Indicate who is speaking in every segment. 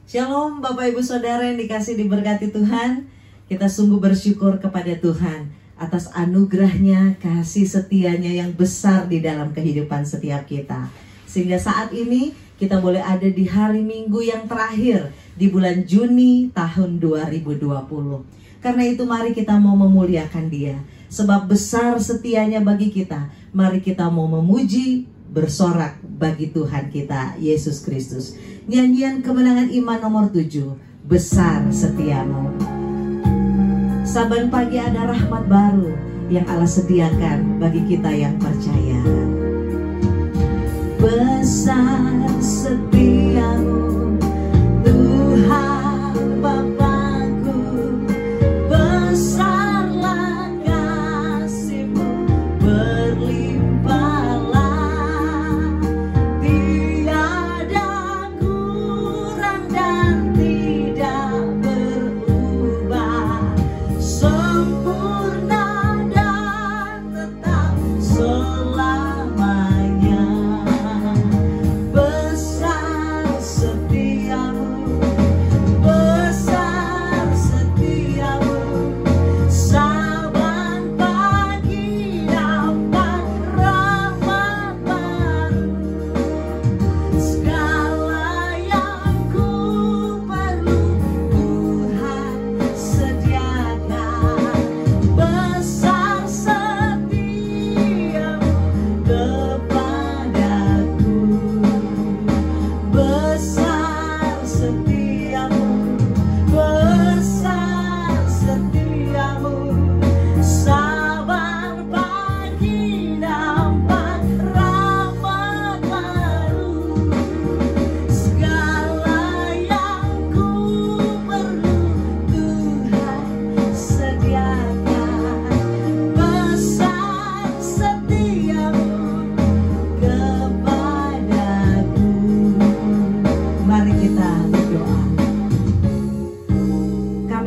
Speaker 1: Shalom Bapak Ibu Saudara yang dikasih diberkati Tuhan. Kita sungguh bersyukur kepada Tuhan atas anugerahnya, kasih setianya yang besar di dalam kehidupan setiap kita. Sehingga saat ini kita boleh ada di hari Minggu yang terakhir di bulan Juni tahun 2020. Karena itu mari kita mau memuliakan Dia. Sebab besar setianya bagi kita. Mari kita mau memuji, bersorak bagi Tuhan kita Yesus Kristus. Nyanyian Kemenangan Iman nomor 7, besar setiamu. Saban pagi ada rahmat baru yang Allah sediakan bagi kita yang percaya. Besar setiamu Tuhan Bapakku, besarlah kasih-Mu berlimpahlah.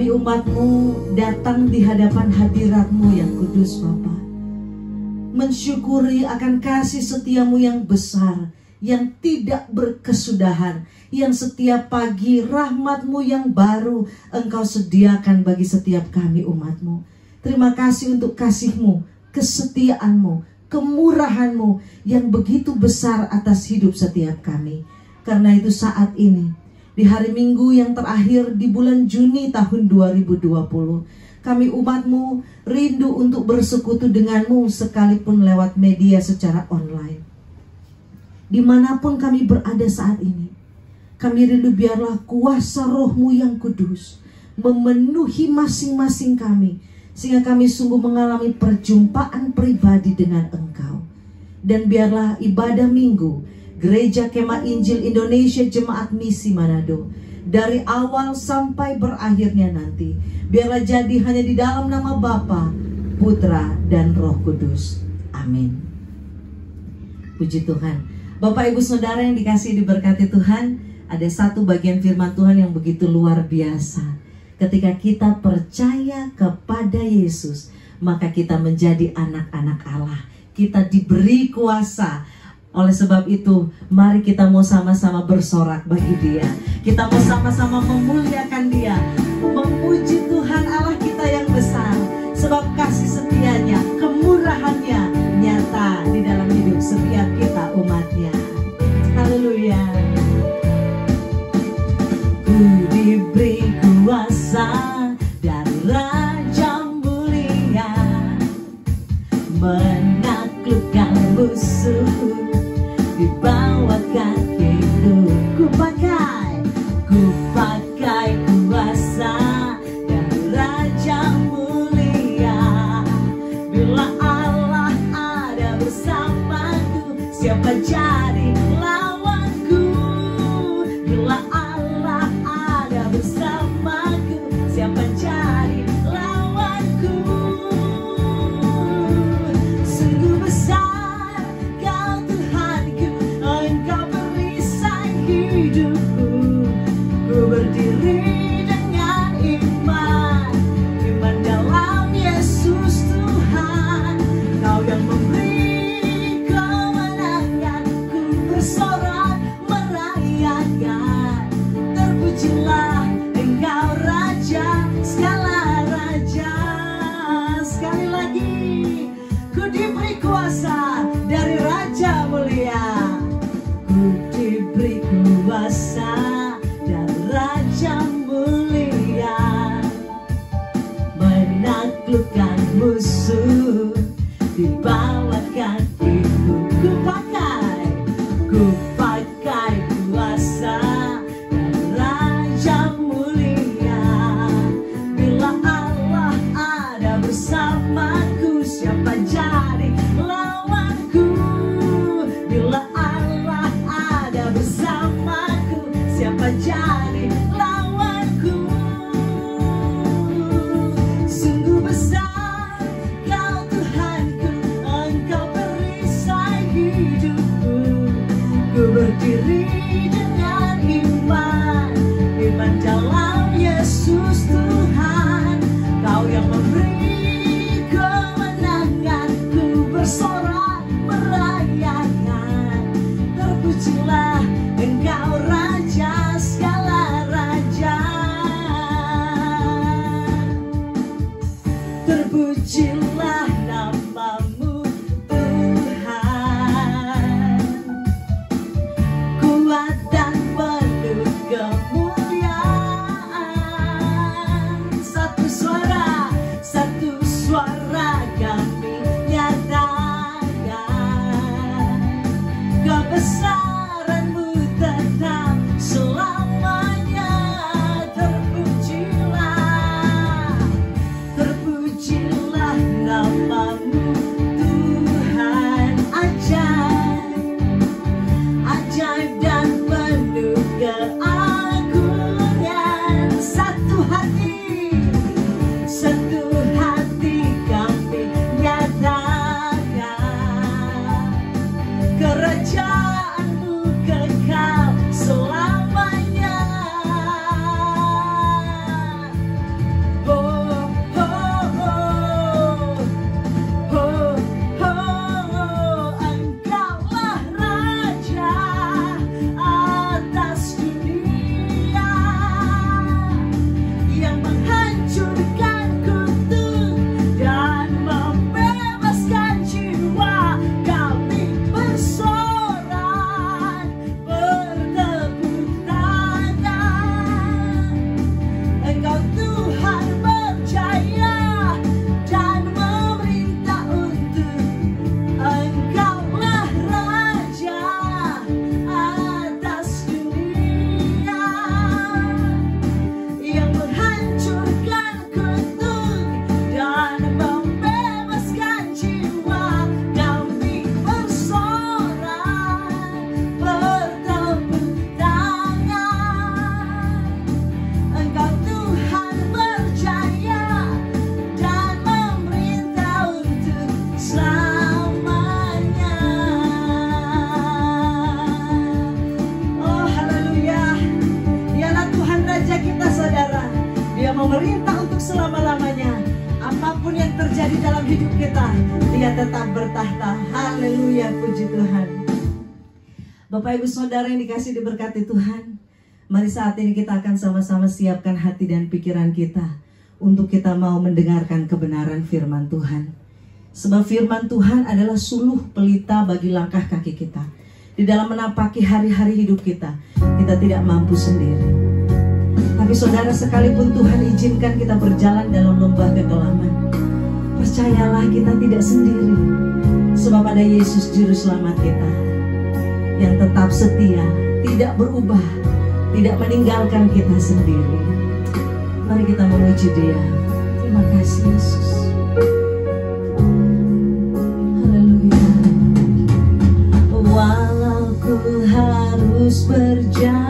Speaker 1: Umat-Mu datang di hadapan hadirat-Mu yang kudus Bapa, mensyukuri akan kasih setiamu yang besar, yang tidak berkesudahan, yang setiap pagi rahmat-Mu yang baru Engkau sediakan bagi setiap kami umat-Mu. Terima kasih untuk kasih-Mu, kesetiaan-Mu, kemurahan-Mu yang begitu besar atas hidup setiap kami. Karena itu saat ini di hari Minggu yang terakhir di bulan Juni tahun 2020, kami umat-Mu rindu untuk bersekutu dengan-Mu sekalipun lewat media secara online. Dimanapun kami berada saat ini, kami rindu biarlah kuasa Roh-Mu yang kudus memenuhi masing-masing kami, sehingga kami sungguh mengalami perjumpaan pribadi dengan Engkau. Dan biarlah ibadah Minggu Gereja Kemah Injil Indonesia Jemaat Misi Manado dari awal sampai berakhirnya nanti, biarlah jadi hanya di dalam nama Bapa, Putra, dan Roh Kudus. Amin. Puji Tuhan. Bapak Ibu Saudara yang dikasihi diberkati Tuhan, ada satu bagian firman Tuhan yang begitu luar biasa. Ketika kita percaya kepada Yesus, maka kita menjadi anak-anak Allah. Kita diberi kuasa. Oleh sebab itu, mari kita mau sama-sama bersorak bagi Dia. Kita mau sama-sama memuliakan Dia, memuji Tuhan Allah kita yang besar. Sebab kasih setianya, kemurahannya nyata di dalam hidup setiap kita umatnya. Haleluya. Ku diberi kuasa dari Raja mulia, menaklukkan musuh di bawah kakiku. Ku pakai kuasa dari Raja mulia. Bila Allah ada bersamaku, siapa jadi lawanku? Bila Allah ada bersamaku, siapa jadi lawanku? kebenaran dalam Yesus Tuhan. Kau yang memberi kemenangan, ku bersorak merayakan. Terpujilah Engkau Raja segala raja. Terpujilah namamu Tuhan, kuat dan penuh kemuliaan. Satu suara kami nyatakan, kebesaran-Mu tetap selamanya. Terpujilah namamu Tuhan, ajaib dan penuh keagungan. Satu hati kami nyatakan, kerajaan-Mu kekal selamanya. Oh, oh, oh, oh, oh, Engkaulah Raja atas dunia, yang menghancurkan kutuk dan membebaskan jiwa. Kami bersorak bertepuk tangan. Engkau Tuhan berjaya dan memerintah untuk. Engkaulah Raja atas dunia, yang menghancurkan kutuk dan membebaskan jiwa. Kami bersorak bertepuk tangan. Engkau Tuhan berjaya dan memerintah untuk selamanya. Oh haleluya, Dialah Tuhan Raja kita saudara. Dia memerintah untuk selama-lamanya. Apapun yang terjadi dalam hidup kita, Dia tetap bertahta. Haleluya, puji Tuhan. Bapak Ibu Saudara yang dikasih diberkati Tuhan, mari saat ini kita akan sama-sama siapkan hati dan pikiran kita untuk kita mau mendengarkan kebenaran firman Tuhan. Sebab firman Tuhan adalah suluh pelita bagi langkah kaki kita. Di dalam menapaki hari-hari hidup kita, kita tidak mampu sendiri. Tapi saudara, sekalipun Tuhan izinkan kita berjalan dalam lembah kegelapan, percayalah kita tidak sendiri. Sebab ada Yesus Juru Selamat kita, yang tetap setia, tidak berubah, tidak meninggalkan kita sendiri. Mari kita memuji Dia. Terima kasih Yesus. Haleluya. Walau ku harus berjalan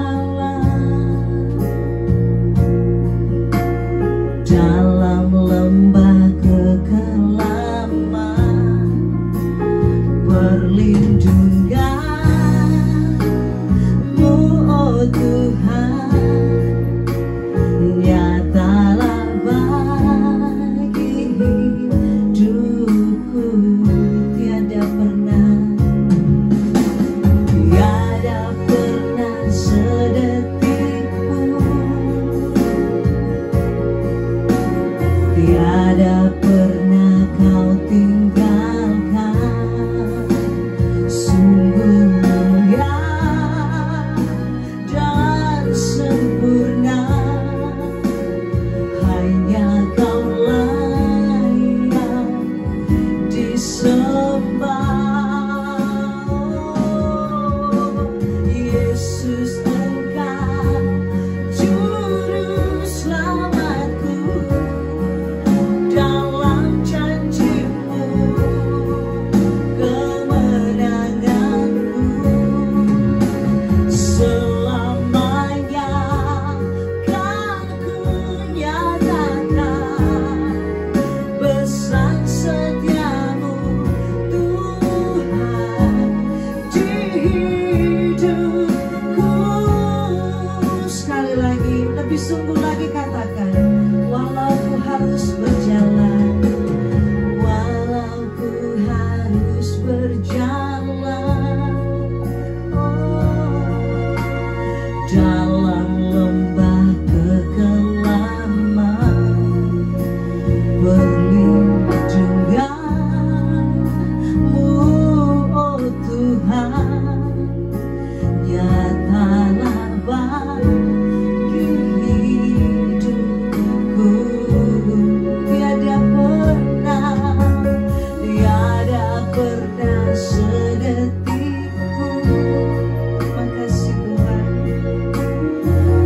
Speaker 1: dalam lembah kekelaman, perlindungan-Mu oh Tuhan nyatalah bagi Lebih sungguh lagi katakan, walau ku harus berjalan, walau ku harus berjalan, oh, dalam lembah kekelaman, perlindungan-Mu, oh Tuhan, nyatalah bagi hidupku. Tiada pernah sedetik pun, makasih Tuhan,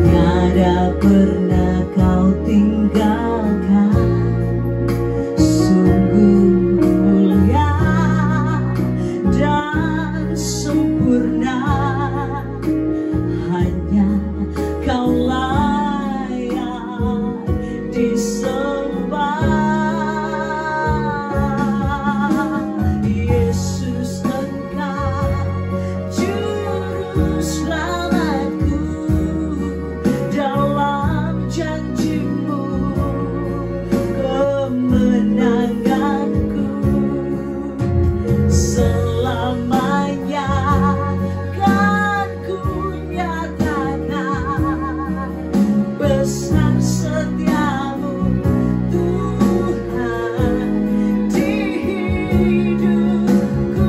Speaker 1: tiada pernah Kau tinggalkan. Sungguh mulia dan sempurna, hanya Kau layak disembah. Yesus, Engkau juru selamatku, dalam janji-Mu kemenanganku. Selamanya kan ku nyatakan besar setiamu Tuhan di hidupku.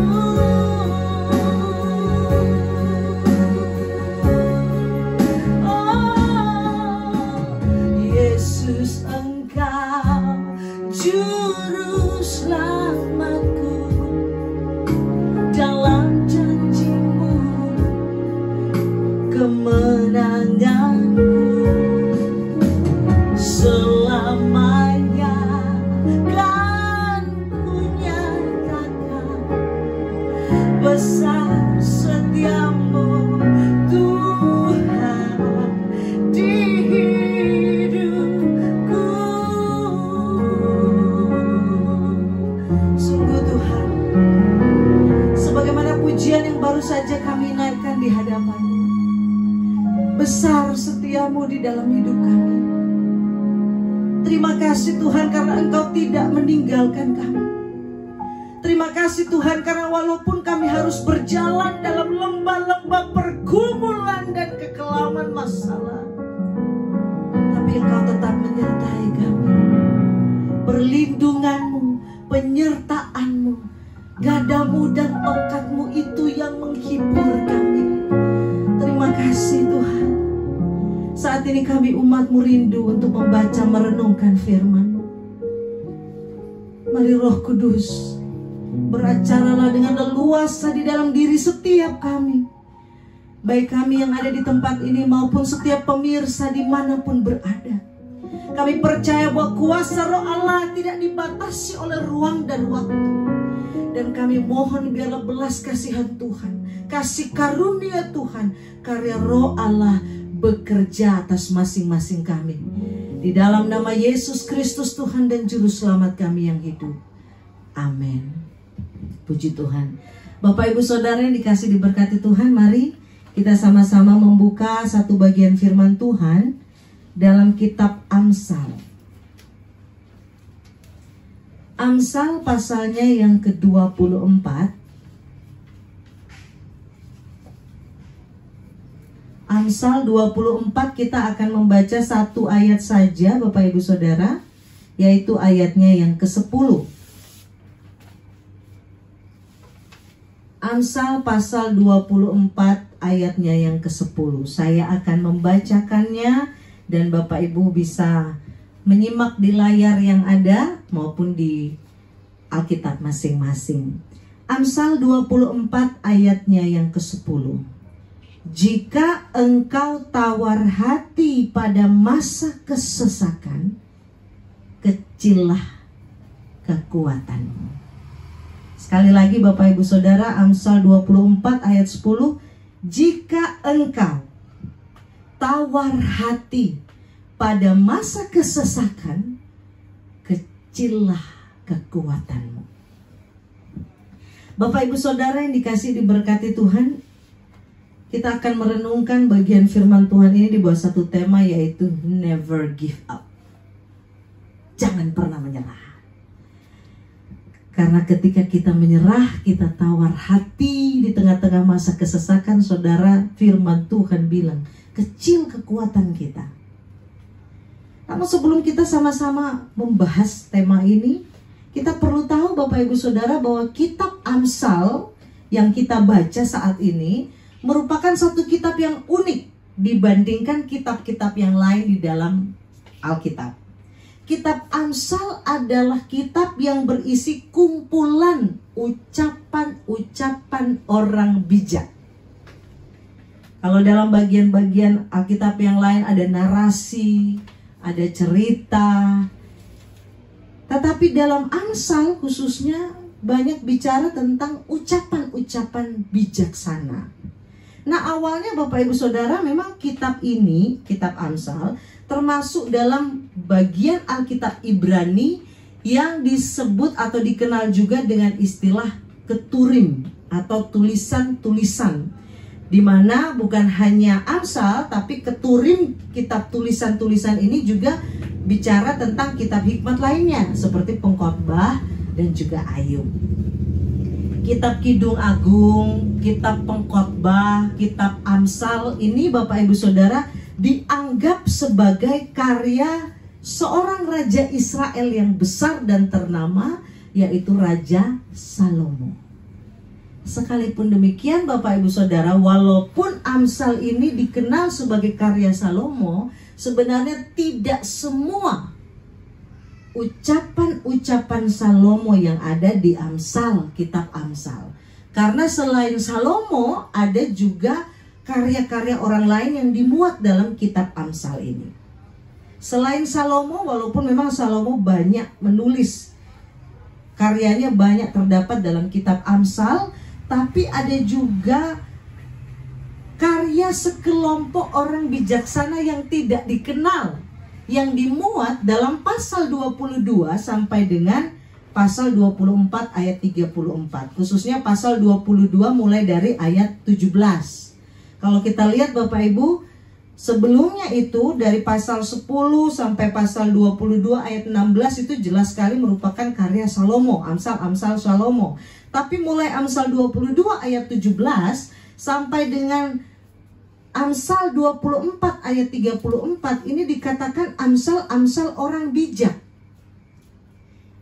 Speaker 1: Oh, Yesus, Engkau juru selamatku, dalam janji-Mu kemenanganku. Selamanya kan ku nyatakan besar setiamu Tuhan di hidupku. Sungguh Tuhan, sebagaimana pujian yang baru saja kami naikkan di hadapan-Mu, besar setiamu di dalam hidup kami. Terima kasih Tuhan karena Engkau tidak meninggalkan kami. Terima kasih Tuhan karena walaupun kami harus berjalan dalam lembah-lembah pergumulan dan kekelaman masalah, tapi Engkau tetap menyertai kami. Perlindungan-Mu, penyertaan-Mu, gadamu dan tongkat-Mu itu yang menghibur kami. Terima kasih Tuhan. Saat ini kami umat-Mu rindu untuk membaca merenungkan firman-Mu. Mari Roh Kudus beracaralah dengan leluasa di dalam diri setiap kami, baik kami yang ada di tempat ini maupun setiap pemirsa dimanapun berada. Kami percaya bahwa kuasa Roh Allah tidak dibatasi oleh ruang dan waktu. Dan kami mohon biarlah belas kasihan Tuhan, kasih karunia Tuhan, karya Roh Allah bekerja atas masing-masing kami. Di dalam nama Yesus Kristus Tuhan dan Juru Selamat kami yang hidup. Amin. Puji Tuhan. Bapak Ibu Saudara yang dikasih diberkati Tuhan, mari kita sama-sama membuka satu bagian firman Tuhan dalam kitab Amsal. Amsal pasalnya yang ke-24. Amsal 24 kita akan membaca satu ayat saja Bapak Ibu Saudara, yaitu ayatnya yang ke-10. Amsal pasal 24 ayatnya yang ke-10. Saya akan membacakannya dan Bapak Ibu bisa menyimak di layar yang ada maupun di Alkitab masing-masing. Amsal 24 ayatnya yang ke-10. Jika engkau tawar hati pada masa kesesakan, kecillah kekuatanmu. Sekali lagi Bapak Ibu Saudara, Amsal 24 ayat 10. Jika engkau tawar hati pada masa kesesakan, kecillah kekuatanmu. Bapak Ibu Saudara yang dikasih diberkati Tuhan, kita akan merenungkan bagian firman Tuhan ini di bawah satu tema, yaitu never give up. Jangan pernah menyerah. Karena ketika kita menyerah, kita tawar hati di tengah-tengah masa kesesakan, saudara, firman Tuhan bilang, kecil kekuatan kita. Namun sebelum kita sama-sama membahas tema ini, kita perlu tahu Bapak Ibu Saudara bahwa kitab Amsal yang kita baca saat ini merupakan satu kitab yang unik dibandingkan kitab-kitab yang lain di dalam Alkitab. Kitab Amsal adalah kitab yang berisi kumpulan ucapan-ucapan orang bijak. Kalau dalam bagian-bagian Alkitab yang lain ada narasi, ada cerita. Tetapi dalam Amsal khususnya banyak bicara tentang ucapan-ucapan bijaksana. Nah, awalnya Bapak Ibu Saudara, memang kitab ini, kitab Amsal, termasuk dalam bagian Alkitab Ibrani yang disebut atau dikenal juga dengan istilah keturim atau tulisan-tulisan, di mana bukan hanya Amsal tapi keturim, kitab tulisan-tulisan ini juga bicara tentang kitab hikmat lainnya seperti Pengkhotbah dan juga Ayub. Kitab Kidung Agung, kitab Pengkhotbah, kitab Amsal ini Bapak Ibu Saudara dianggap sebagai karya seorang raja Israel yang besar dan ternama, yaitu Raja Salomo. Sekalipun demikian Bapak Ibu Saudara, walaupun Amsal ini dikenal sebagai karya Salomo, sebenarnya tidak semua ucapan-ucapan Salomo yang ada di Amsal, kitab Amsal. Karena selain Salomo, ada juga karya-karya orang lain yang dimuat dalam kitab Amsal ini. Selain Salomo, walaupun memang Salomo banyak menulis, karyanya banyak terdapat dalam kitab Amsal, tapi ada juga karya sekelompok orang bijaksana yang tidak dikenal, yang dimuat dalam pasal 22 sampai dengan pasal 24 ayat 34. Khususnya pasal 22 mulai dari ayat 17. Kalau kita lihat Bapak Ibu, sebelumnya itu dari pasal 10 sampai pasal 22 ayat 16 itu jelas sekali merupakan karya Salomo, Amsal Salomo. Tapi mulai Amsal 22 ayat 17 sampai dengan Amsal 24 ayat 34 ini dikatakan Amsal orang bijak.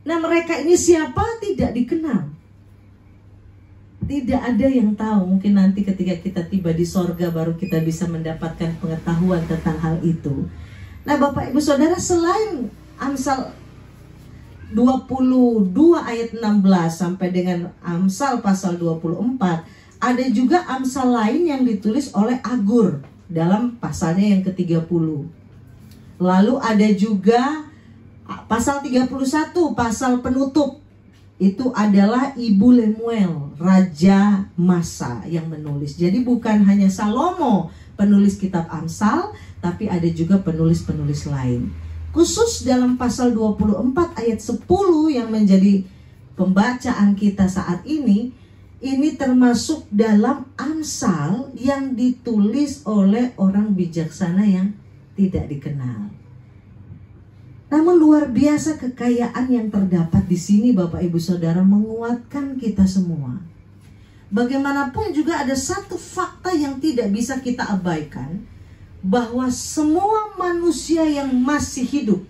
Speaker 1: Nah, mereka ini siapa? Tidak dikenal. Tidak ada yang tahu. Mungkin nanti ketika kita tiba di sorga baru kita bisa mendapatkan pengetahuan tentang hal itu. Nah, Bapak Ibu Saudara, selain Amsal 22 ayat 16 sampai dengan Amsal pasal 24, ada juga Amsal lain yang ditulis oleh Agur dalam pasalnya yang ke-30. Lalu ada juga pasal 31, pasal penutup. Itu adalah Ibu Lemuel, Raja Masa yang menulis. Jadi bukan hanya Salomo penulis kitab Amsal, tapi ada juga penulis-penulis lain. Khusus dalam pasal 24 ayat 10 yang menjadi pembacaan kita saat ini termasuk dalam Amsal yang ditulis oleh orang bijaksana yang tidak dikenal. Namun luar biasa kekayaan yang terdapat di sini Bapak Ibu Saudara, menguatkan kita semua. Bagaimanapun juga ada satu fakta yang tidak bisa kita abaikan, bahwa semua manusia yang masih hidup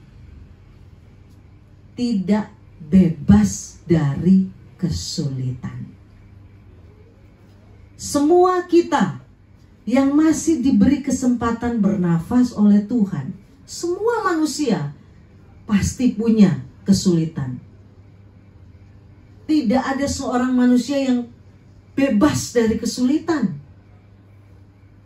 Speaker 1: tidak bebas dari kesulitan. Semua kita yang masih diberi kesempatan bernafas oleh Tuhan, semua manusia pasti punya kesulitan. Tidak ada seorang manusia yang bebas dari kesulitan.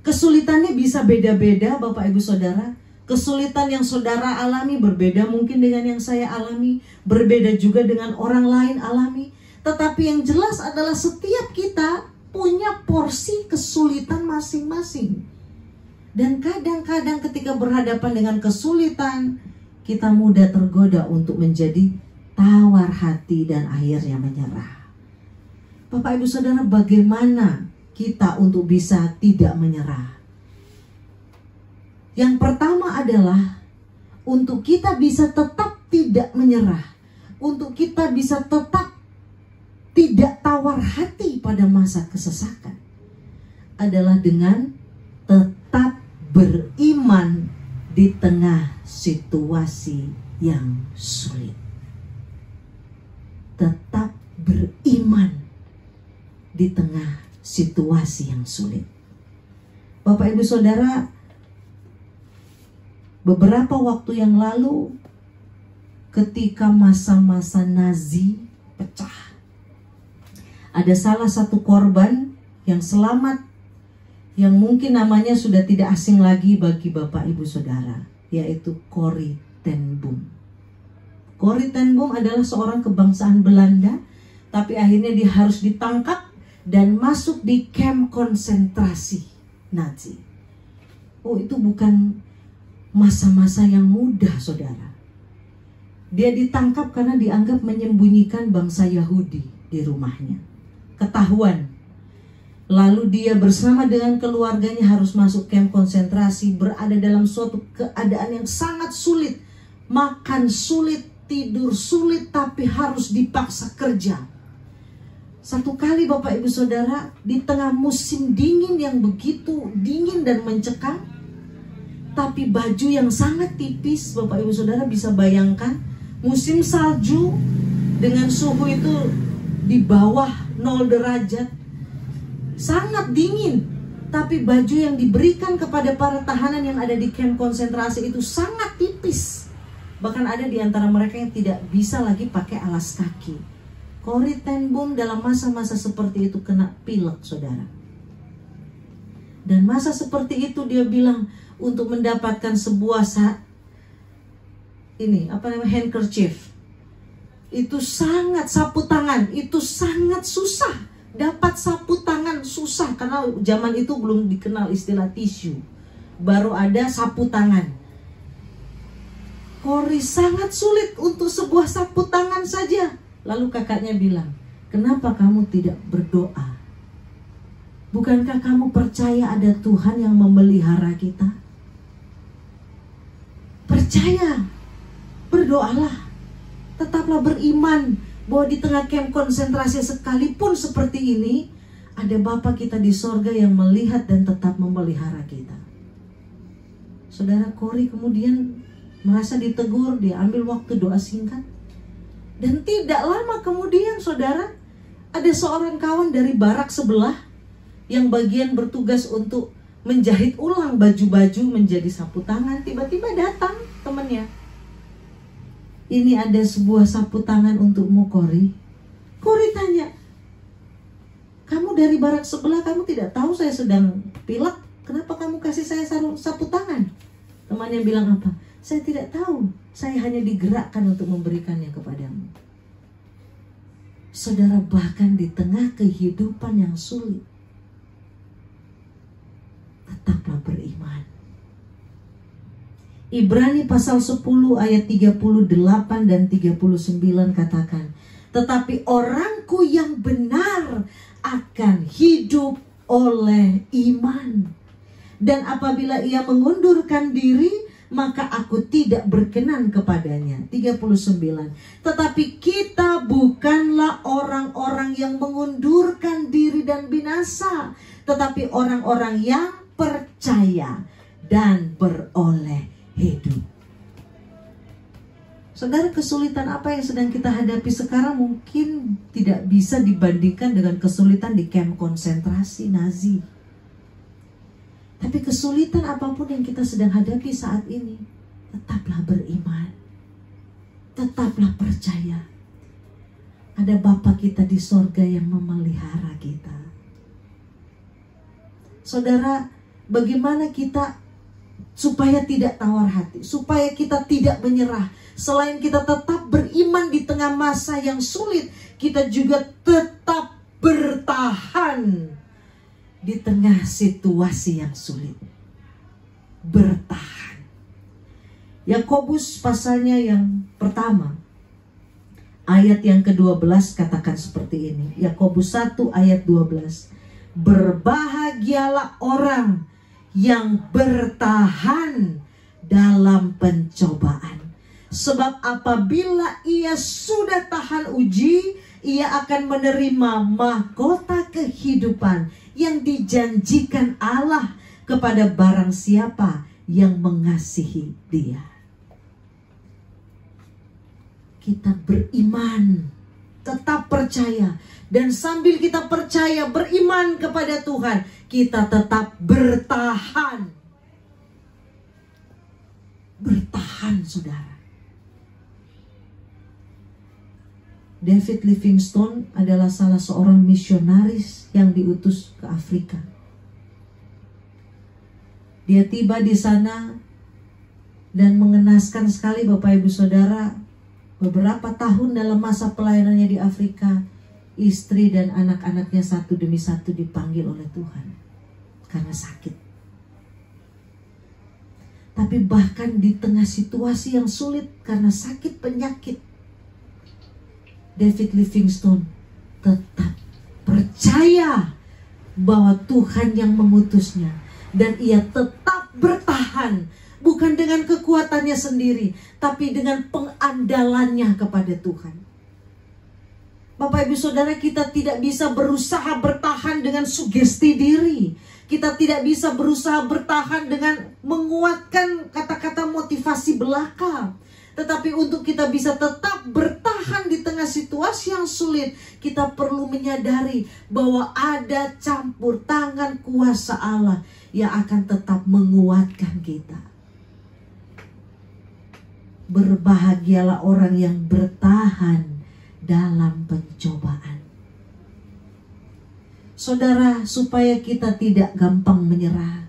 Speaker 1: Kesulitannya bisa beda-beda Bapak Ibu Saudara. Kesulitan yang saudara alami berbeda mungkin dengan yang saya alami, berbeda juga dengan orang lain alami. Tetapi yang jelas adalah setiap kita punya porsi kesulitan masing-masing. Dan kadang-kadang ketika berhadapan dengan kesulitan, kita mudah tergoda untuk menjadi tawar hati dan akhirnya menyerah. Bapak Ibu Saudara, bagaimana kita untuk bisa tidak menyerah. Yang pertama adalah untuk kita bisa tetap tidak menyerah, untuk kita bisa tetap tidak tawar hati pada masa kesesakan, adalah dengan tetap beriman di tengah situasi yang sulit. Tetap beriman di tengah situasi yang sulit. Bapak Ibu Saudara, beberapa waktu yang lalu ketika masa-masa Nazi pecah, ada salah satu korban yang selamat, yang mungkin namanya sudah tidak asing lagi bagi Bapak Ibu Saudara, yaitu Corrie ten Boom. Corrie ten Boom adalah seorang kebangsaan Belanda, tapi akhirnya dia harus ditangkap dan masuk di kamp konsentrasi Nazi. Oh, itu bukan masa-masa yang mudah, saudara. Dia ditangkap karena dianggap menyembunyikan bangsa Yahudi di rumahnya. Ketahuan. Lalu dia bersama dengan keluarganya harus masuk kamp konsentrasi, berada dalam suatu keadaan yang sangat sulit. Makan sulit, tidur sulit, tapi harus dipaksa kerja. Satu kali Bapak Ibu Saudara, di tengah musim dingin yang begitu dingin dan mencekam, tapi baju yang sangat tipis, Bapak Ibu Saudara bisa bayangkan, musim salju dengan suhu itu di bawah 0 derajat, sangat dingin, tapi baju yang diberikan kepada para tahanan yang ada di kamp konsentrasi itu sangat tipis. Bahkan ada di antara mereka yang tidak bisa lagi pakai alas kaki. Corrie ten Boom dalam masa-masa seperti itu kena pilek, saudara. Dan masa seperti itu dia bilang, untuk mendapatkan sebuah handkerchief, itu sangat, sapu tangan itu sangat susah. Dapat sapu tangan susah, karena zaman itu belum dikenal istilah tisu, baru ada sapu tangan. Corrie sangat sulit untuk sebuah sapu tangan saja. Lalu kakaknya bilang, kenapa kamu tidak berdoa? Bukankah kamu percaya ada Tuhan yang memelihara kita? Percaya, berdoalah, tetaplah beriman bahwa di tengah kamp konsentrasi sekalipun seperti ini, ada Bapa kita di sorga yang melihat dan tetap memelihara kita. Saudara, Corrie kemudian merasa ditegur, dia ambil waktu doa singkat. Dan tidak lama kemudian, saudara, ada seorang kawan dari barak sebelah yang bagian bertugas untuk menjahit ulang baju-baju menjadi sapu tangan. Tiba-tiba datang temannya. Ini ada sebuah sapu tangan untukmu, Corrie. Corrie tanya, kamu dari barak sebelah, kamu tidak tahu saya sedang pilek? Kenapa kamu kasih saya sapu tangan? Temannya bilang apa? Saya tidak tahu, saya hanya digerakkan untuk memberikannya kepadamu. Saudara, bahkan di tengah kehidupan yang sulit, tetaplah beriman. Ibrani pasal 10 ayat 38 dan 39 katakan, tetapi orangku yang benar akan hidup oleh iman. Dan apabila ia mengundurkan diri, maka aku tidak berkenan kepadanya. 39. Tetapi kita bukanlah orang-orang yang mengundurkan diri dan binasa, tetapi orang-orang yang percaya dan beroleh hidup. Saudara, kesulitan apa yang sedang kita hadapi sekarang mungkin tidak bisa dibandingkan dengan kesulitan di kamp konsentrasi Nazi. Tapi kesulitan apapun yang kita sedang hadapi saat ini, tetaplah beriman, tetaplah percaya. Ada Bapa kita di sorga yang memelihara kita. Saudara, bagaimana kita supaya tidak tawar hati, supaya kita tidak menyerah? Selain kita tetap beriman di tengah masa yang sulit, kita juga tetap bertahan di tengah situasi yang sulit. Bertahan. Yakobus pasalnya yang pertama, ayat yang ke-12 katakan seperti ini. Yakobus 1 ayat 12. Berbahagialah orang yang bertahan dalam pencobaan. Sebab apabila ia sudah tahan uji, ia akan menerima mahkota kehidupan yang dijanjikan Allah kepada barang siapa yang mengasihi Dia. Kita beriman, tetap percaya, dan sambil kita percaya beriman kepada Tuhan, kita tetap bertahan. Bertahan, saudara. David Livingstone adalah salah seorang misionaris yang diutus ke Afrika. Dia tiba di sana dan mengenaskan sekali Bapak Ibu Saudara, beberapa tahun dalam masa pelayanannya di Afrika, istri dan anak-anaknya satu demi satu dipanggil oleh Tuhan karena sakit. Tapi bahkan di tengah situasi yang sulit karena sakit penyakit, David Livingstone tetap percaya bahwa Tuhan yang mengutusnya, dan ia tetap bertahan, bukan dengan kekuatannya sendiri, tapi dengan pengandalannya kepada Tuhan. Bapak Ibu Saudara, kita tidak bisa berusaha bertahan dengan sugesti diri. Kita tidak bisa berusaha bertahan dengan menguatkan kata-kata motivasi belaka. Tetapi untuk kita bisa tetap bertahan di tengah situasi yang sulit, kita perlu menyadari bahwa ada campur tangan kuasa Allah yang akan tetap menguatkan kita. Berbahagialah orang yang bertahan dalam pencobaan. Saudara, supaya kita tidak gampang menyerah,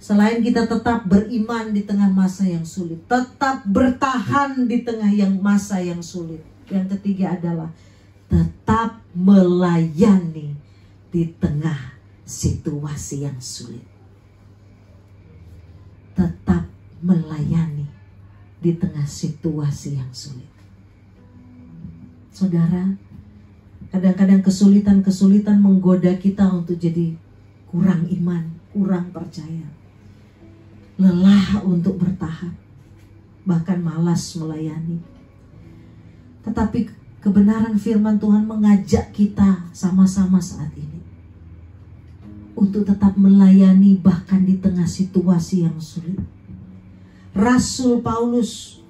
Speaker 1: selain kita tetap beriman di tengah masa yang sulit, tetap bertahan di tengah masa yang sulit, yang ketiga adalah tetap melayani di tengah situasi yang sulit. Tetap melayani di tengah situasi yang sulit. Saudara, kadang-kadang kesulitan-kesulitan menggoda kita untuk jadi kurang iman, kurang percaya, lelah untuk bertahan, bahkan malas melayani. Tetapi kebenaran firman Tuhan mengajak kita sama-sama saat ini untuk tetap melayani bahkan di tengah situasi yang sulit. Rasul Paulus,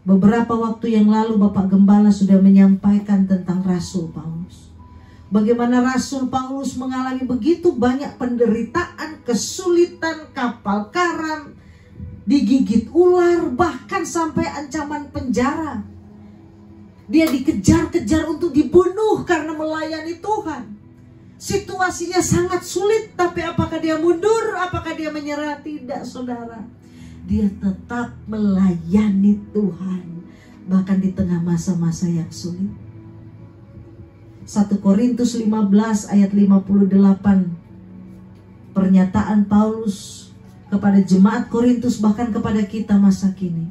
Speaker 1: beberapa waktu yang lalu Bapak Gembala sudah menyampaikan tentang Rasul Paulus. Bagaimana Rasul Paulus mengalami begitu banyak penderitaan, kesulitan, kapal karam, digigit ular, bahkan sampai ancaman penjara. Dia dikejar-kejar untuk dibunuh karena melayani Tuhan. Situasinya sangat sulit, tapi apakah dia mundur? Apakah dia menyerah? Tidak, saudara. Dia tetap melayani Tuhan, bahkan di tengah masa-masa yang sulit. 1 Korintus 15 ayat 58, pernyataan Paulus kepada jemaat Korintus, bahkan kepada kita masa kini.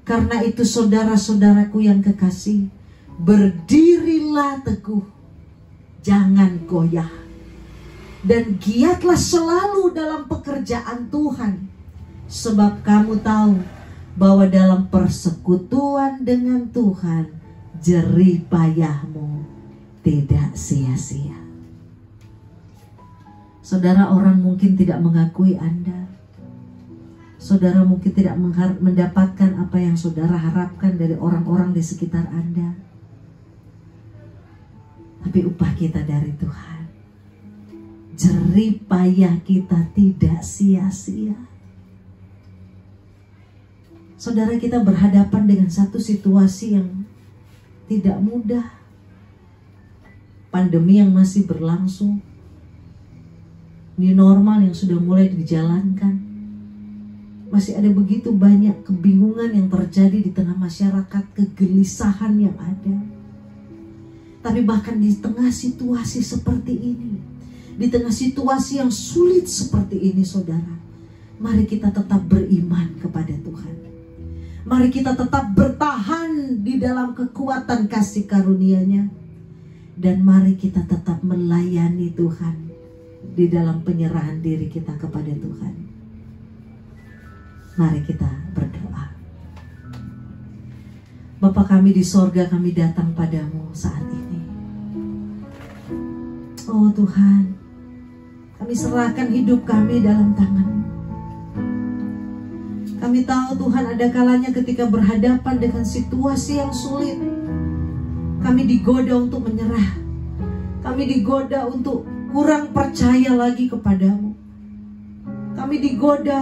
Speaker 1: Karena itu saudara-saudaraku yang kekasih, berdirilah teguh, jangan goyah, dan giatlah selalu dalam pekerjaan Tuhan, sebab kamu tahu bahwa dalam persekutuan dengan Tuhan, jerih payahmu tidak sia-sia. Saudara, orang mungkin tidak mengakui Anda. Saudara mungkin tidak mendapatkan apa yang saudara harapkan dari orang-orang di sekitar Anda. Tapi upah kita dari Tuhan, jerih payah kita tidak sia-sia. Saudara, kita berhadapan dengan satu situasi yang tidak mudah. Pandemi yang masih berlangsung, new normal yang sudah mulai dijalankan, masih ada begitu banyak kebingungan yang terjadi di tengah masyarakat, kegelisahan yang ada. Tapi bahkan di tengah situasi seperti ini, di tengah situasi yang sulit seperti ini, saudara, mari kita tetap beriman kepada Tuhan. Mari kita tetap bertahan di dalam kekuatan kasih karunia-Nya. Dan mari kita tetap melayani Tuhan di dalam penyerahan diri kita kepada Tuhan. Mari kita berdoa. Bapa kami di sorga, kami datang padamu saat ini. Oh Tuhan, kami serahkan hidup kami dalam tangan-Mu. Kami tahu Tuhan, ada kalanya ketika berhadapan dengan situasi yang sulit, kami digoda untuk menyerah. Kami digoda untuk kurang percaya lagi kepadamu. Kami digoda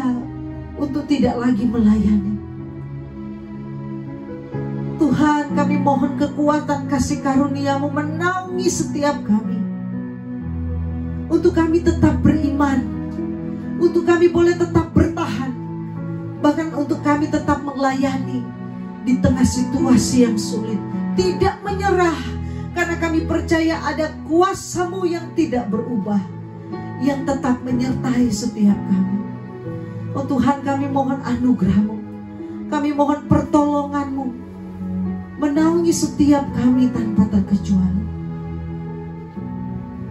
Speaker 1: untuk tidak lagi melayani. Tuhan, kami mohon kekuatan kasih karunia-Mu menaungi setiap kami. Untuk kami tetap beriman. Untuk kami boleh tetap bertahan. Bahkan untuk kami tetap melayani di tengah situasi yang sulit. Tidak menyerah, karena kami percaya ada kuasa-Mu yang tidak berubah, yang tetap menyertai setiap kami. Oh Tuhan, kami mohon anugerah-Mu, kami mohon pertolongan-Mu, menaungi setiap kami tanpa terkecuali.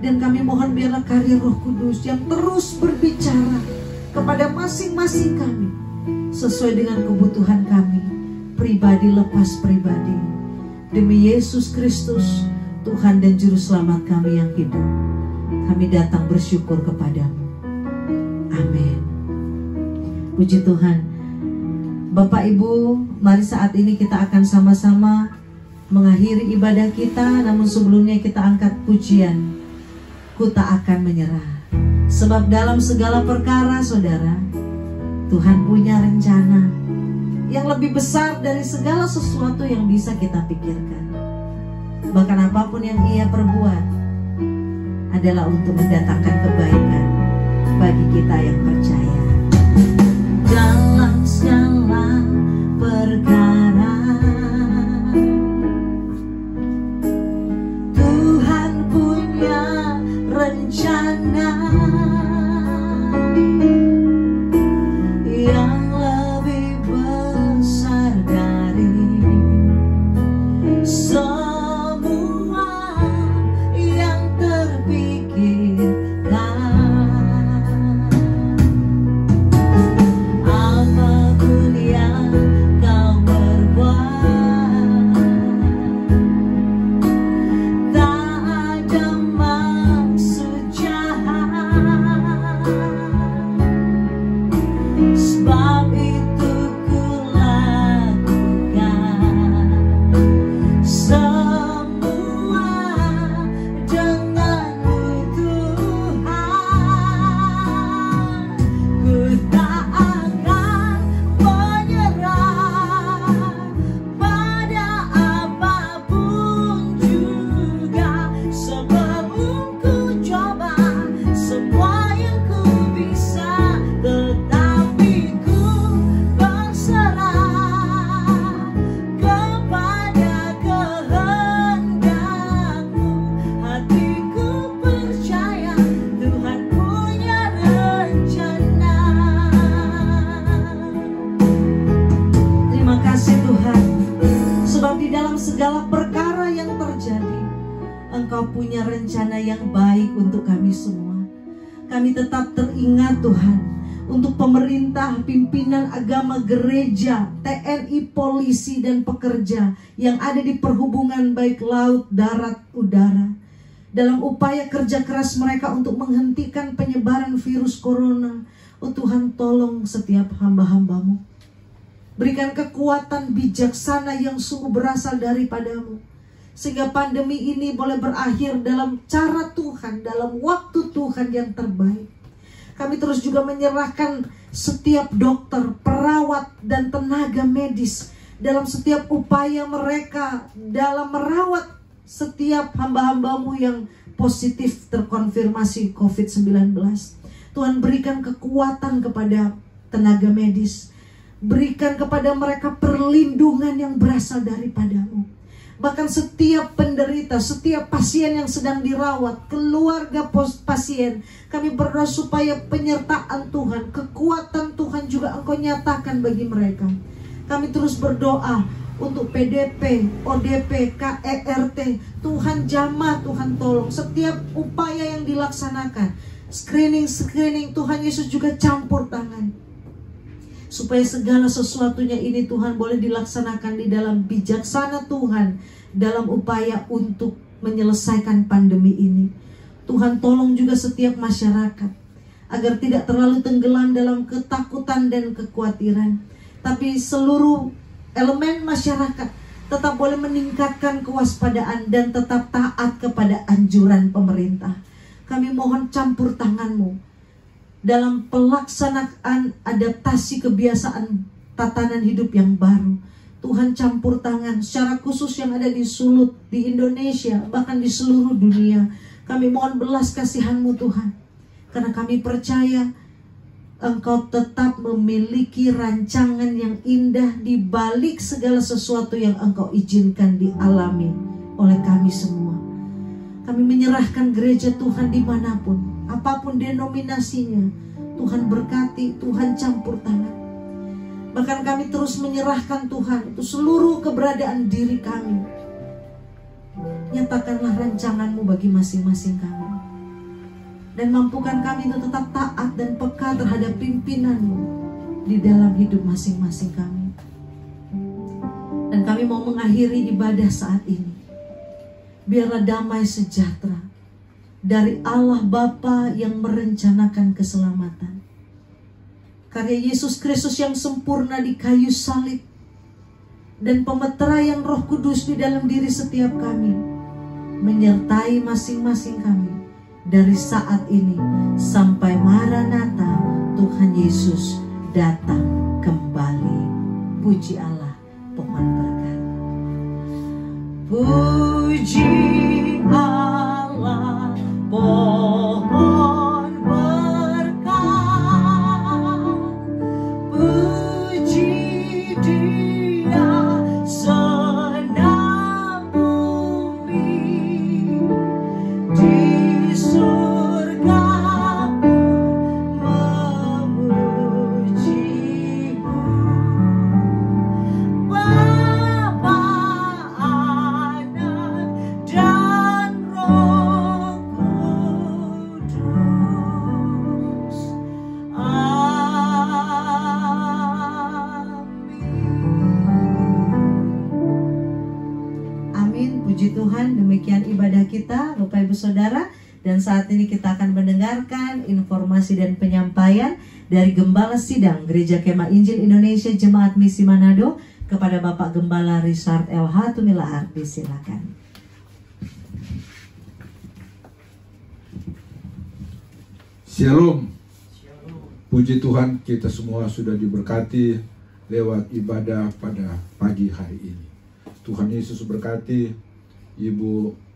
Speaker 1: Dan kami mohon biarlah karya Roh Kudus yang terus berbicara kepada masing-masing kami, sesuai dengan kebutuhan kami, pribadi lepas pribadi. Demi Yesus Kristus, Tuhan dan Juru Selamat kami yang hidup, kami datang bersyukur kepadamu. Amin. Puji Tuhan. Bapak Ibu, mari saat ini kita akan sama-sama mengakhiri ibadah kita. Namun sebelumnya kita angkat pujian, Ku Tak Akan Menyerah. Sebab dalam segala perkara, saudara, Tuhan punya rencana yang lebih besar dari segala sesuatu yang bisa kita pikirkan. Bahkan apapun yang Ia perbuat adalah untuk mendatangkan kebaikan bagi kita yang percaya. Dalam segala perkara, Tuhan punya rencana yang lebih besar dari semua yang terpikirkan. Apapun yang kau perbuat, tak ada maksud jahat. Sebab itu ku lakukan semua denganmu Tuhan. Ku tak akan menyerah pada apapun juga. Sebelum ku coba semua yang ku bisa, tetapi ku berserah kepada kehendak-Mu. Hatiku percaya Tuhan punya rencana. Terima kasih Tuhan, sebab di dalam segala perkara yang terjadi, Engkau punya rencana yang baik untuk kami semua. Kami tetap teringat Tuhan, untuk pemerintah, pimpinan agama, gereja, TNI, polisi, dan pekerja yang ada di perhubungan baik laut, darat, udara, dalam upaya kerja keras mereka untuk menghentikan penyebaran virus corona. Oh Tuhan, tolong setiap hamba-hamba-Mu. Berikan kekuatan bijaksana yang sungguh berasal daripada-Mu, sehingga pandemi ini boleh berakhir dalam cara Tuhan, dalam waktu Tuhan yang terbaik. Kami terus juga menyerahkan setiap dokter, perawat, dan tenaga medis dalam setiap upaya mereka dalam merawat setiap hamba-hamba-Mu yang positif terkonfirmasi COVID-19. Tuhan, berikan kekuatan kepada tenaga medis. Berikan kepada mereka perlindungan yang berasal daripada-Mu. Bahkan setiap penderita, setiap pasien yang sedang dirawat, keluarga pasien, kami berdoa supaya penyertaan Tuhan, kekuatan Tuhan juga Engkau nyatakan bagi mereka. Kami terus berdoa untuk PDP, ODP, KERT. Tuhan jamah, Tuhan tolong setiap upaya yang dilaksanakan. Screening, Tuhan Yesus juga campur tangan. Supaya segala sesuatunya ini Tuhan boleh dilaksanakan di dalam bijaksana Tuhan, dalam upaya untuk menyelesaikan pandemi ini. Tuhan tolong juga setiap masyarakat agar tidak terlalu tenggelam dalam ketakutan dan kekhawatiran, tapi seluruh elemen masyarakat tetap boleh meningkatkan kewaspadaan dan tetap taat kepada anjuran pemerintah. Kami mohon campur tangan-Mu dalam pelaksanaan adaptasi kebiasaan tatanan hidup yang baru. Tuhan campur tangan secara khusus yang ada di Sulut, di Indonesia, bahkan di seluruh dunia. Kami mohon belas kasihan-Mu Tuhan, karena kami percaya Engkau tetap memiliki rancangan yang indah di balik segala sesuatu yang Engkau izinkan dialami oleh kami semua. Kami menyerahkan gereja Tuhan dimanapun, apapun denominasinya. Tuhan berkati, Tuhan campur tangan. Bahkan kami terus menyerahkan Tuhan untuk seluruh keberadaan diri kami. Nyatakanlah rancangan-Mu bagi masing-masing kami. Dan mampukan kami untuk tetap taat dan peka terhadap pimpinan-Mu di dalam hidup masing-masing kami. Dan kami mau mengakhiri ibadah saat ini. Biarlah damai sejahtera dari Allah Bapa yang merencanakan keselamatan, karya Yesus Kristus yang sempurna di kayu salib, dan pemeteraian Roh Kudus di dalam diri setiap kami, menyertai masing-masing kami dari saat ini sampai Maranatha, Tuhan Yesus datang kembali. Puji Allah, pohon berkat. Puji Allah, pohon berkat. Puji Dia, senang bumi. Di surga memuji-Mu. Bapa, Anak, dan Roh Kudus. Amin. Puji Tuhan, demikian ibadah kita Bapak Ibu Saudara. Dan saat ini kita akan mendengarkan informasi dan penyampaian dari Gembala Sidang Gereja Kemah Injil Indonesia Jemaat Misi Manado kepada Bapak Gembala Richard LH Tumilaar. Silakan.
Speaker 2: Shalom. Puji Tuhan, kita semua sudah diberkati lewat ibadah pada pagi hari ini. Tuhan Yesus berkati Ibu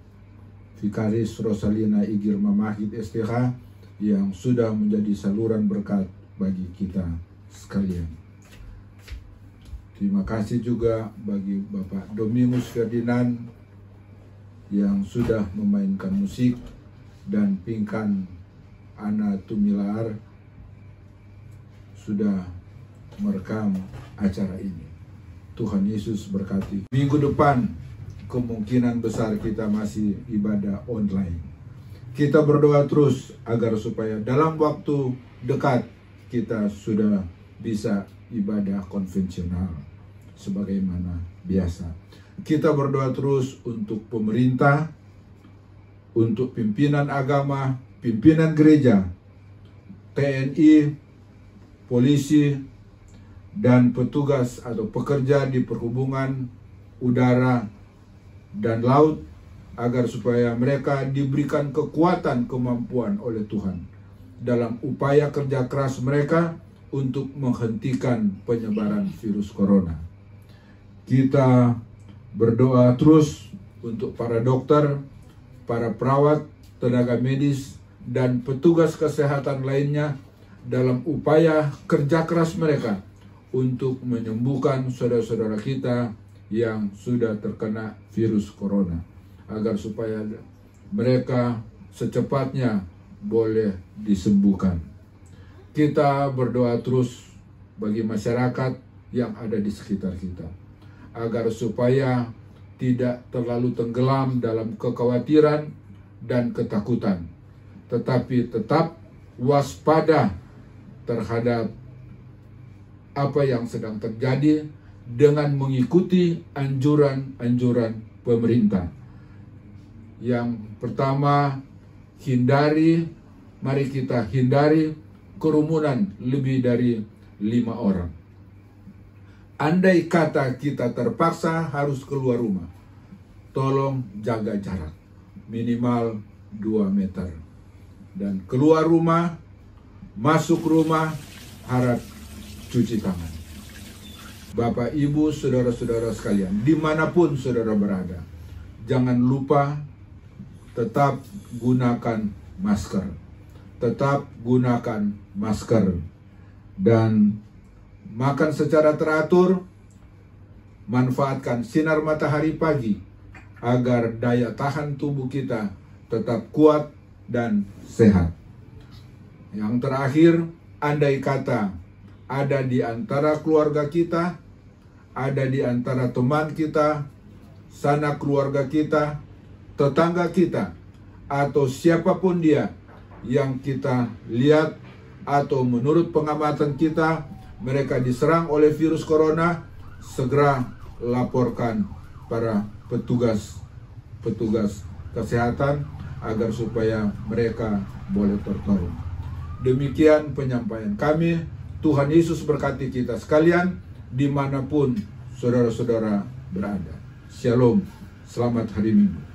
Speaker 2: Vikaris Rosalina Igir Mamahid STH yang sudah menjadi saluran berkat bagi kita sekalian. Terima kasih juga bagi Bapak Dominus Ferdinand yang sudah memainkan musik, dan Pinkan Ana Tumilaar sudah merekam acara ini. Tuhan Yesus berkati. Minggu depan kemungkinan besar kita masih ibadah online. Kita berdoa terus agar supaya dalam waktu dekat kita sudah bisa ibadah konvensional sebagaimana biasa. Kita berdoa terus untuk pemerintah, untuk pimpinan agama, pimpinan gereja, TNI, polisi, dan petugas atau pekerja di perhubungan udara dan laut, agar supaya mereka diberikan kekuatan kemampuan oleh Tuhan dalam upaya kerja keras mereka untuk menghentikan penyebaran virus corona. Kita berdoa terus untuk para dokter, para perawat, tenaga medis, dan petugas kesehatan lainnya dalam upaya kerja keras mereka untuk menyembuhkan saudara-saudara kita yang sudah terkena virus corona, agar supaya mereka secepatnya boleh disembuhkan. Kita berdoa terus bagi masyarakat yang ada di sekitar kita, agar supaya tidak terlalu tenggelam dalam kekhawatiran dan ketakutan, tetapi tetap waspada terhadap apa yang sedang terjadi dengan mengikuti anjuran-anjuran pemerintah. Yang pertama, mari kita hindari kerumunan lebih dari 5 orang. Andai kata kita terpaksa harus keluar rumah, tolong jaga jarak minimal 2 meter. Dan keluar rumah, masuk rumah, harap cuci tangan. Bapak, Ibu, saudara-saudara sekalian, dimanapun saudara berada, jangan lupa tetap gunakan masker. Tetap gunakan masker. Dan makan secara teratur, manfaatkan sinar matahari pagi agar daya tahan tubuh kita tetap kuat dan sehat. Yang terakhir, andai kata ada di antara keluarga kita, ada di antara teman kita, sanak keluarga kita, tetangga kita, atau siapapun dia yang kita lihat atau menurut pengamatan kita mereka diserang oleh virus corona, segera laporkan para petugas kesehatan agar supaya mereka boleh tertolong. Demikian penyampaian kami. Tuhan Yesus berkati kita sekalian dimanapun saudara-saudara berada. Shalom, selamat hari Minggu.